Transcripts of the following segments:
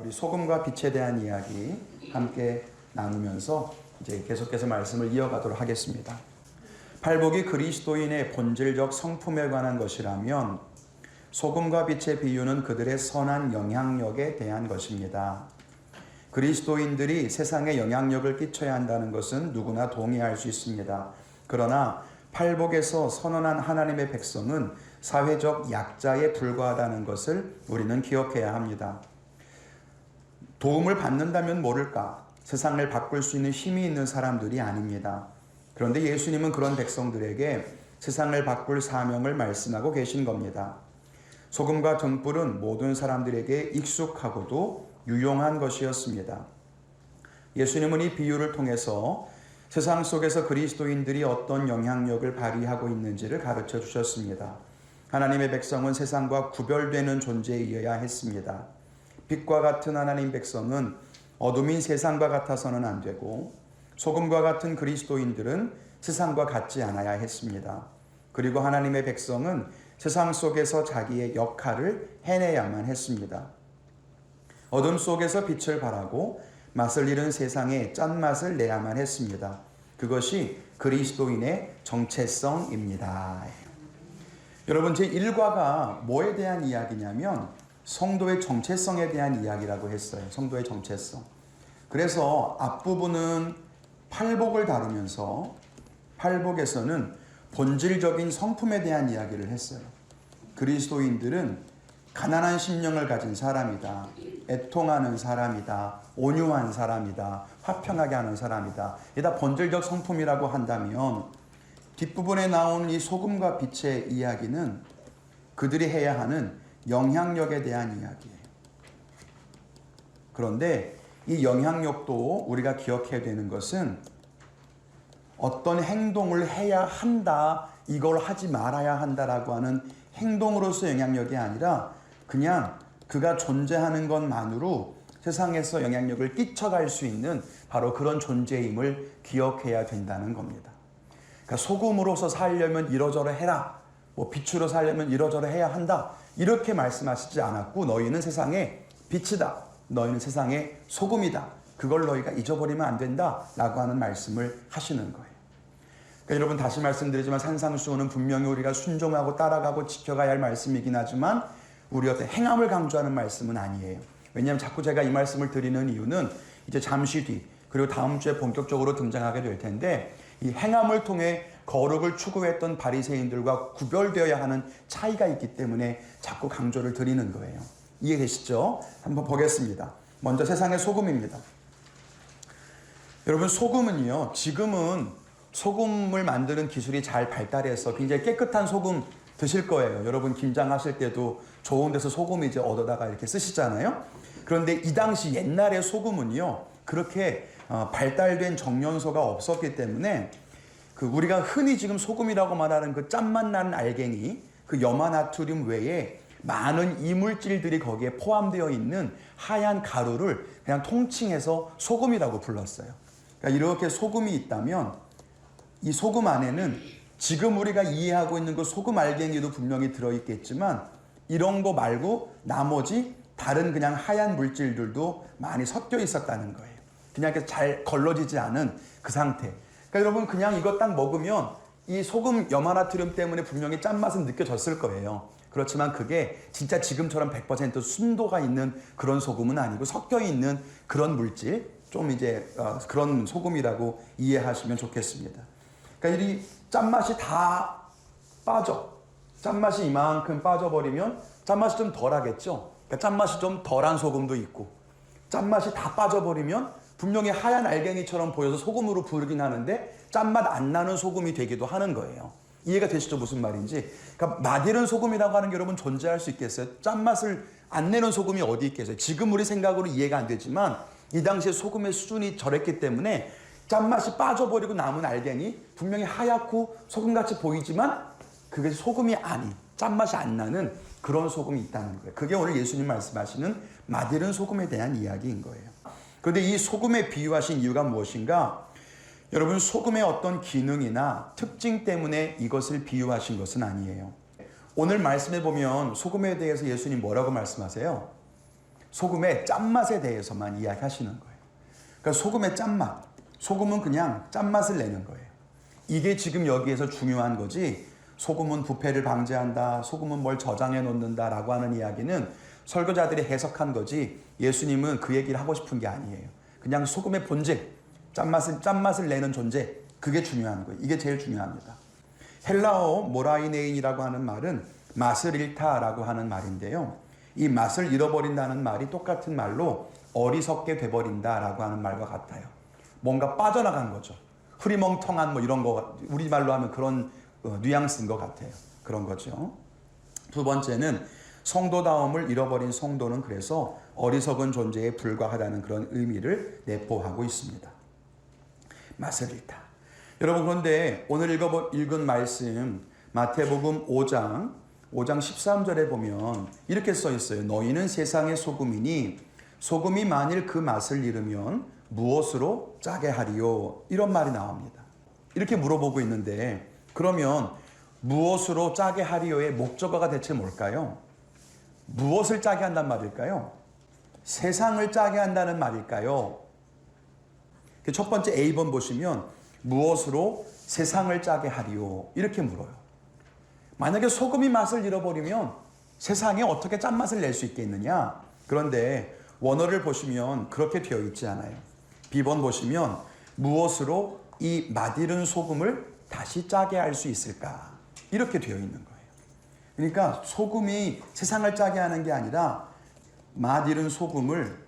우리 소금과 빛에 대한 이야기 함께 나누면서 이제 계속해서 말씀을 이어가도록 하겠습니다. 팔복이 그리스도인의 본질적 성품에 관한 것이라면 소금과 빛의 비유는 그들의 선한 영향력에 대한 것입니다. 그리스도인들이 세상에 영향력을 끼쳐야 한다는 것은 누구나 동의할 수 있습니다. 그러나 팔복에서 선언한 하나님의 백성은 사회적 약자에 불과하다는 것을 우리는 기억해야 합니다. 도움을 받는다면 모를까? 세상을 바꿀 수 있는 힘이 있는 사람들이 아닙니다. 그런데 예수님은 그런 백성들에게 세상을 바꿀 사명을 말씀하고 계신 겁니다. 소금과 등불은 모든 사람들에게 익숙하고도 유용한 것이었습니다. 예수님은 이 비유를 통해서 세상 속에서 그리스도인들이 어떤 영향력을 발휘하고 있는지를 가르쳐 주셨습니다. 하나님의 백성은 세상과 구별되는 존재이어야 했습니다. 빛과 같은 하나님 백성은 어둠인 세상과 같아서는 안 되고 소금과 같은 그리스도인들은 세상과 같지 않아야 했습니다. 그리고 하나님의 백성은 세상 속에서 자기의 역할을 해내야만 했습니다. 어둠 속에서 빛을 발하고 맛을 잃은 세상에 짠맛을 내야만 했습니다. 그것이 그리스도인의 정체성입니다. 여러분, 제 1과가 뭐에 대한 이야기냐면 성도의 정체성에 대한 이야기라고 했어요. 성도의 정체성. 그래서 앞부분은 팔복을 다루면서 팔복에서는 본질적인 성품에 대한 이야기를 했어요. 그리스도인들은 가난한 심령을 가진 사람이다. 애통하는 사람이다. 온유한 사람이다. 화평하게 하는 사람이다. 이게 다 본질적 성품이라고 한다면 뒷부분에 나온 이 소금과 빛의 이야기는 그들이 해야 하는 영향력에 대한 이야기예요. 그런데 이 영향력도 우리가 기억해야 되는 것은 어떤 행동을 해야 한다, 이걸 하지 말아야 한다라고 하는 행동으로서 영향력이 아니라 그냥 그가 존재하는 것만으로 세상에서 영향력을 끼쳐갈 수 있는 바로 그런 존재임을 기억해야 된다는 겁니다. 그러니까 소금으로서 살려면 이러저러 해라, 빛으로 살려면 이러저러 해야 한다, 이렇게 말씀하시지 않았고 너희는 세상의 빛이다, 너희는 세상의 소금이다, 그걸 너희가 잊어버리면 안 된다 라고 하는 말씀을 하시는 거예요. 그러니까 여러분, 다시 말씀드리지만 산상수훈은 분명히 우리가 순종하고 따라가고 지켜가야 할 말씀이긴 하지만 우리 어떤 행함을 강조하는 말씀은 아니에요. 왜냐하면 자꾸 제가 이 말씀을 드리는 이유는 이제 잠시 뒤 그리고 다음 주에 본격적으로 등장하게 될 텐데 이 행함을 통해 거룩을 추구했던 바리새인들과 구별되어야 하는 차이가 있기 때문에 자꾸 강조를 드리는 거예요. 이해되시죠? 한번 보겠습니다. 먼저 세상의 소금입니다. 여러분, 소금은요, 지금은 소금을 만드는 기술이 잘 발달해서 굉장히 깨끗한 소금 드실 거예요. 여러분, 김장하실 때도 좋은 데서 소금 이제 얻어다가 이렇게 쓰시잖아요. 그런데 이 당시 옛날의 소금은요, 그렇게 발달된 정연소가 없었기 때문에 우리가 흔히 지금 소금이라고 말하는 그 짠맛 나는 알갱이, 그 염화나트륨 외에 많은 이물질들이 거기에 포함되어 있는 하얀 가루를 그냥 통칭해서 소금이라고 불렀어요. 그러니까 이렇게 소금이 있다면 이 소금 안에는 지금 우리가 이해하고 있는 그 소금 알갱이도 분명히 들어있겠지만 이런 거 말고 나머지 다른 그냥 하얀 물질들도 많이 섞여 있었다는 거예요. 그냥 이렇게 잘 걸러지지 않은 그 상태. 그러니까 여러분, 그냥 이거 딱 먹으면 이 소금 염화나트륨 때문에 분명히 짠맛은 느껴졌을 거예요. 그렇지만 그게 진짜 지금처럼 100% 순도가 있는 그런 소금은 아니고 섞여 있는 그런 물질, 좀 이제 그런 소금이라고 이해하시면 좋겠습니다. 그러니까 이 짠맛이 다 빠져. 짠맛이 이만큼 빠져버리면 짠맛이 좀 덜하겠죠. 그러니까 짠맛이 좀 덜한 소금도 있고, 짠맛이 다 빠져버리면 분명히 하얀 알갱이처럼 보여서 소금으로 부르긴 하는데 짠맛 안 나는 소금이 되기도 하는 거예요. 이해가 되시죠? 무슨 말인지. 그러니까 맛있는 소금이라고 하는 게 여러분 존재할 수 있겠어요? 짠맛을 안 내는 소금이 어디 있겠어요? 지금 우리 생각으로 이해가 안 되지만 이 당시에 소금의 수준이 저랬기 때문에 짠맛이 빠져버리고 남은 알갱이, 분명히 하얗고 소금같이 보이지만 그게 소금이 아닌, 짠맛이 안 나는 그런 소금이 있다는 거예요. 그게 오늘 예수님 말씀하시는 맛있는 소금에 대한 이야기인 거예요. 그런데 이 소금에 비유하신 이유가 무엇인가? 여러분, 소금의 어떤 기능이나 특징 때문에 이것을 비유하신 것은 아니에요. 오늘 말씀해 보면 소금에 대해서 예수님 뭐라고 말씀하세요? 소금의 짠맛에 대해서만 이야기하시는 거예요. 그러니까 소금의 짠맛, 소금은 그냥 짠맛을 내는 거예요. 이게 지금 여기에서 중요한 거지, 소금은 부패를 방지한다, 소금은 뭘 저장해 놓는다라고 하는 이야기는 설교자들이 해석한 거지, 예수님은 그 얘기를 하고 싶은 게 아니에요. 그냥 소금의 본질, 짠맛을 내는 존재, 그게 중요한 거예요. 이게 제일 중요합니다. 헬라어 모라이네인이라고 하는 말은 맛을 잃다라고 하는 말인데요. 이 맛을 잃어버린다는 말이 똑같은 말로 어리석게 돼버린다라고 하는 말과 같아요. 뭔가 빠져나간 거죠. 흐리멍텅한 뭐 이런 거, 우리말로 하면 그런 뉘앙스인 것 같아요. 그런 거죠. 두 번째는 성도다움을 잃어버린 성도는 그래서 어리석은 존재에 불과하다는 그런 의미를 내포하고 있습니다. 맛을 잃다. 여러분, 그런데 오늘 읽은 말씀 마태복음 5장 13절에 보면 이렇게 써 있어요. 너희는 세상의 소금이니 소금이 만일 그 맛을 잃으면 무엇으로 짜게 하리요? 이런 말이 나옵니다. 이렇게 물어보고 있는데, 그러면 무엇으로 짜게 하리요의 목적어가 대체 뭘까요? 무엇을 짜게 한단 말일까요? 세상을 짜게 한다는 말일까요? 첫 번째 A번 보시면 무엇으로 세상을 짜게 하리요? 이렇게 물어요. 만약에 소금이 맛을 잃어버리면 세상에 어떻게 짠맛을 낼 수 있겠느냐? 그런데 원어를 보시면 그렇게 되어 있지 않아요. B번 보시면 무엇으로 이 맛이른 소금을 다시 짜게 할 수 있을까? 이렇게 되어 있는 거예요. 그러니까 소금이 세상을 짜게 하는 게 아니라 맛이른 소금을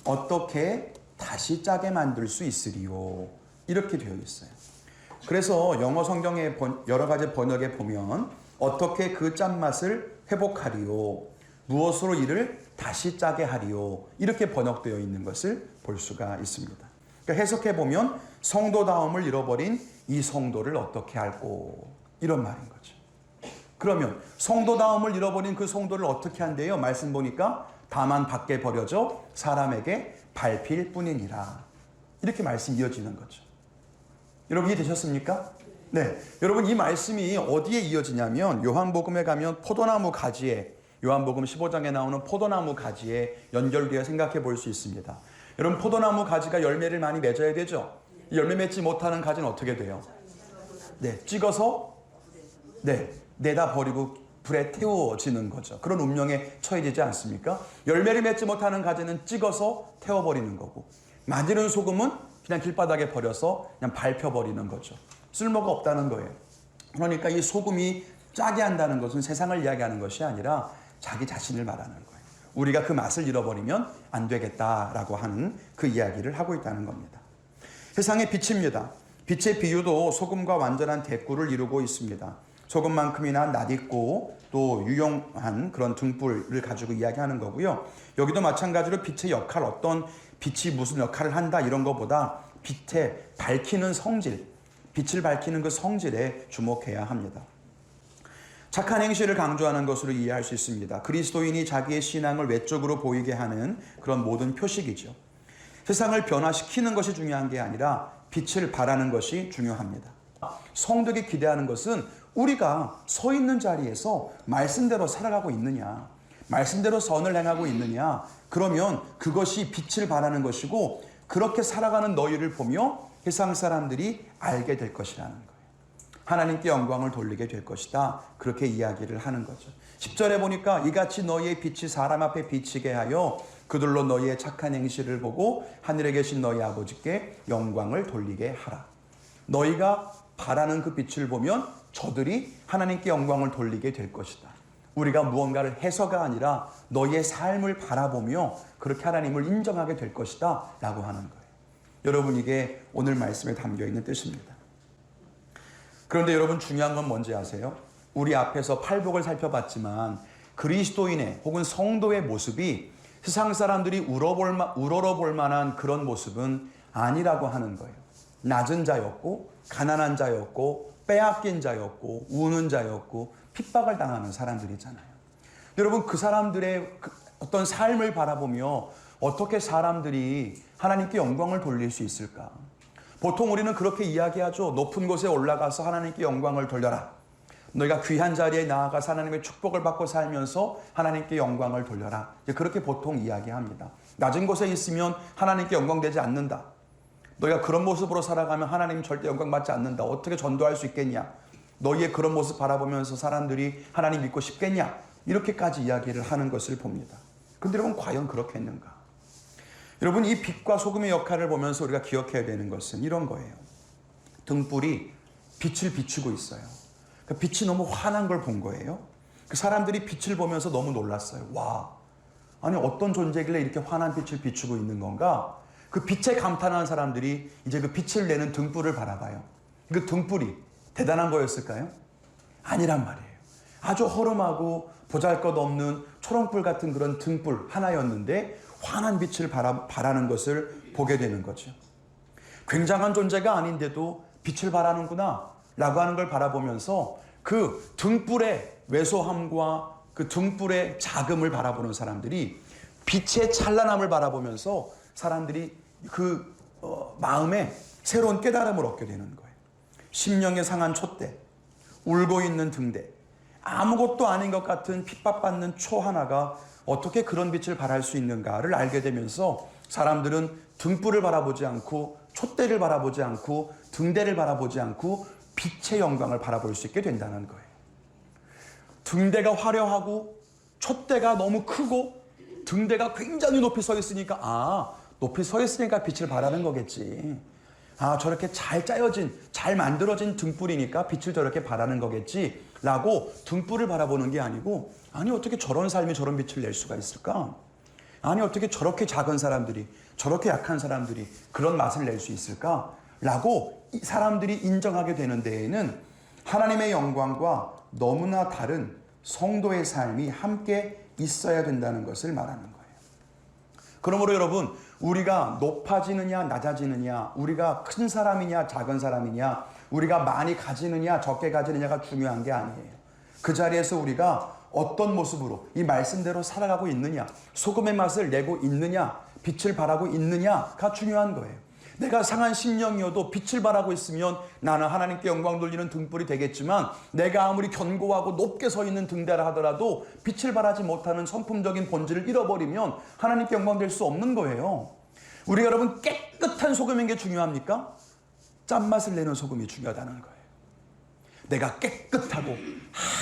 어떻게 다시 짜게 만들 수 있으리요? 이렇게 되어 있어요. 그래서 영어 성경의 여러 가지 번역에 보면 어떻게 그 짠맛을 회복하리요? 무엇으로 이를 다시 짜게 하리요? 이렇게 번역되어 있는 것을 볼 수가 있습니다. 그러니까 해석해 보면 성도다움을 잃어버린 이 성도를 어떻게 할꼬? 이런 말인 거죠. 그러면 성도다움을 잃어버린 그 성도를 어떻게 한대요? 말씀 보니까 다만 밖에 버려져 사람에게 밟힐 뿐이니라. 이렇게 말씀이 이어지는 거죠. 여러분 이해되셨습니까? 네. 여러분 이 말씀이 어디에 이어지냐면 요한복음에 가면 포도나무 가지에, 요한복음 15장에 나오는 포도나무 가지에 연결되어 생각해 볼 수 있습니다. 여러분 포도나무 가지가 열매를 많이 맺어야 되죠. 열매 맺지 못하는 가지는 어떻게 돼요? 네, 찍어서 내다 버리고 불에 태워지는 거죠. 그런 운명에 처해지지 않습니까? 열매를 맺지 못하는 가지는 찍어서 태워버리는 거고, 맛이른 소금은 그냥 길바닥에 버려서 그냥 밟혀버리는 거죠. 쓸모가 없다는 거예요. 그러니까 이 소금이 짜게 한다는 것은 세상을 이야기하는 것이 아니라 자기 자신을 말하는 거예요. 우리가 그 맛을 잃어버리면 안 되겠다라고 하는 그 이야기를 하고 있다는 겁니다. 세상의 빛입니다. 빛의 비유도 소금과 완전한 대꾸를 이루고 있습니다. 소금만큼이나 낯익고 또 유용한 그런 등불을 가지고 이야기하는 거고요. 여기도 마찬가지로 빛의 역할, 어떤 빛이 무슨 역할을 한다 이런 것보다 빛에 밝히는 성질, 빛을 밝히는 그 성질에 주목해야 합니다. 착한 행실을 강조하는 것으로 이해할 수 있습니다. 그리스도인이 자기의 신앙을 외적으로 보이게 하는 그런 모든 표식이죠. 세상을 변화시키는 것이 중요한 게 아니라 빛을 발하는 것이 중요합니다. 성도에게 기대하는 것은 우리가 서 있는 자리에서 말씀대로 살아가고 있느냐, 말씀대로 선을 행하고 있느냐, 그러면 그것이 빛을 발하는 것이고, 그렇게 살아가는 너희를 보며 세상 사람들이 알게 될 것이라는 거예요. 하나님께 영광을 돌리게 될 것이다. 그렇게 이야기를 하는 거죠. 10절에 보니까 이같이 너희의 빛이 사람 앞에 비치게 하여 그들로 너희의 착한 행실을 보고 하늘에 계신 너희 아버지께 영광을 돌리게 하라. 너희가 바라는 그 빛을 보면 저들이 하나님께 영광을 돌리게 될 것이다. 우리가 무언가를 해서가 아니라 너희의 삶을 바라보며 그렇게 하나님을 인정하게 될 것이다 라고 하는 거예요. 여러분, 이게 오늘 말씀에 담겨있는 뜻입니다. 그런데 여러분, 중요한 건 뭔지 아세요? 우리 앞에서 팔복을 살펴봤지만 그리스도인의 혹은 성도의 모습이 세상 사람들이 우러러볼 만한 그런 모습은 아니라고 하는 거예요. 낮은 자였고 가난한 자였고 빼앗긴 자였고 우는 자였고 핍박을 당하는 사람들이잖아요. 여러분, 그 사람들의 어떤 삶을 바라보며 어떻게 사람들이 하나님께 영광을 돌릴 수 있을까? 보통 우리는 그렇게 이야기하죠. 높은 곳에 올라가서 하나님께 영광을 돌려라. 너희가 귀한 자리에 나아가서 하나님의 축복을 받고 살면서 하나님께 영광을 돌려라. 그렇게 보통 이야기합니다. 낮은 곳에 있으면 하나님께 영광되지 않는다. 너희가 그런 모습으로 살아가면 하나님 절대 영광받지 않는다. 어떻게 전도할 수 있겠냐? 너희의 그런 모습 바라보면서 사람들이 하나님 믿고 싶겠냐? 이렇게까지 이야기를 하는 것을 봅니다. 그런데 여러분, 과연 그렇겠는가? 여러분, 이 빛과 소금의 역할을 보면서 우리가 기억해야 되는 것은 이런 거예요. 등불이 빛을 비추고 있어요. 그 빛이 너무 환한 걸 본 거예요. 그 사람들이 빛을 보면서 너무 놀랐어요. 와, 아니 어떤 존재길래 이렇게 환한 빛을 비추고 있는 건가? 그 빛에 감탄하는 사람들이 이제 그 빛을 내는 등불을 바라봐요. 그 등불이 대단한 거였을까요? 아니란 말이에요. 아주 허름하고 보잘것없는 초롱불 같은 그런 등불 하나였는데 환한 빛을 발하는 것을 보게 되는 거죠. 굉장한 존재가 아닌데도 빛을 발하는구나 라고 하는 걸 바라보면서 그 등불의 왜소함과 그 등불의 작음을 바라보는 사람들이 빛의 찬란함을 바라보면서 사람들이 그 마음에 새로운 깨달음을 얻게 되는 거예요. 심령에 상한 촛대, 울고 있는 등대, 아무것도 아닌 것 같은 핍박받는 초 하나가 어떻게 그런 빛을 발할 수 있는가를 알게 되면서 사람들은 등불을 바라보지 않고 촛대를 바라보지 않고 등대를 바라보지 않고 빛의 영광을 바라볼 수 있게 된다는 거예요. 등대가 화려하고 촛대가 너무 크고 등대가 굉장히 높이 서 있으니까 높이 서 있으니까 빛을 발하는 거겠지. 저렇게 잘 짜여진, 잘 만들어진 등불이니까 빛을 저렇게 발하는 거겠지 라고 등불을 바라보는 게 아니고, 아니 어떻게 저런 삶이 저런 빛을 낼 수가 있을까? 아니 어떻게 저렇게 작은 사람들이, 저렇게 약한 사람들이 그런 맛을 낼 수 있을까? 라고 이 사람들이 인정하게 되는 데에는 하나님의 영광과 너무나 다른 성도의 삶이 함께 있어야 된다는 것을 말하는 거예요. 그러므로 여러분, 우리가 높아지느냐 낮아지느냐, 우리가 큰 사람이냐 작은 사람이냐, 우리가 많이 가지느냐 적게 가지느냐가 중요한 게 아니에요. 그 자리에서 우리가 어떤 모습으로 이 말씀대로 살아가고 있느냐, 소금의 맛을 내고 있느냐, 빛을 발하고 있느냐가 중요한 거예요. 내가 상한 심령이어도 빛을 발하고 있으면 나는 하나님께 영광 돌리는 등불이 되겠지만, 내가 아무리 견고하고 높게 서 있는 등대라 하더라도 빛을 발하지 못하는 성품적인 본질을 잃어버리면 하나님께 영광 될 수 없는 거예요. 우리가 여러분 깨끗한 소금인 게 중요합니까? 짠맛을 내는 소금이 중요하다는 거예요. 내가 깨끗하고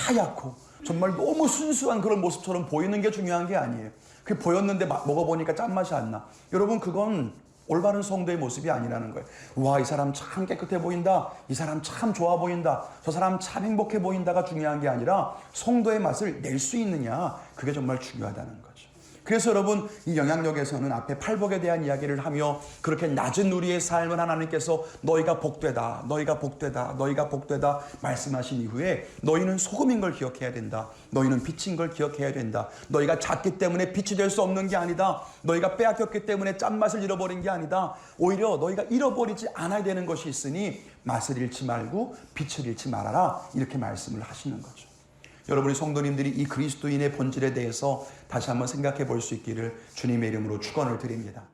하얗고 정말 너무 순수한 그런 모습처럼 보이는 게 중요한 게 아니에요. 그게 보였는데 먹어보니까 짠맛이 안 나. 여러분, 그건 올바른 성도의 모습이 아니라는 거예요. 와, 이 사람 참 깨끗해 보인다. 이 사람 참 좋아 보인다. 저 사람 참 행복해 보인다가 중요한 게 아니라 성도의 맛을 낼 수 있느냐, 그게 정말 중요하다는 거죠. 그래서 여러분, 이 영향력에서는 앞에 팔복에 대한 이야기를 하며 그렇게 낮은 우리의 삶을 하나님께서 너희가 복되다, 너희가 복되다, 너희가 복되다 말씀하신 이후에 너희는 소금인 걸 기억해야 된다. 너희는 빛인 걸 기억해야 된다. 너희가 작기 때문에 빛이 될 수 없는 게 아니다. 너희가 빼앗겼기 때문에 짠맛을 잃어버린 게 아니다. 오히려 너희가 잃어버리지 않아야 되는 것이 있으니 맛을 잃지 말고 빛을 잃지 말아라. 이렇게 말씀을 하시는 거죠. 여러분의 성도님들이 이 그리스도인의 본질에 대해서 다시 한번 생각해 볼 수 있기를 주님의 이름으로 축원을 드립니다.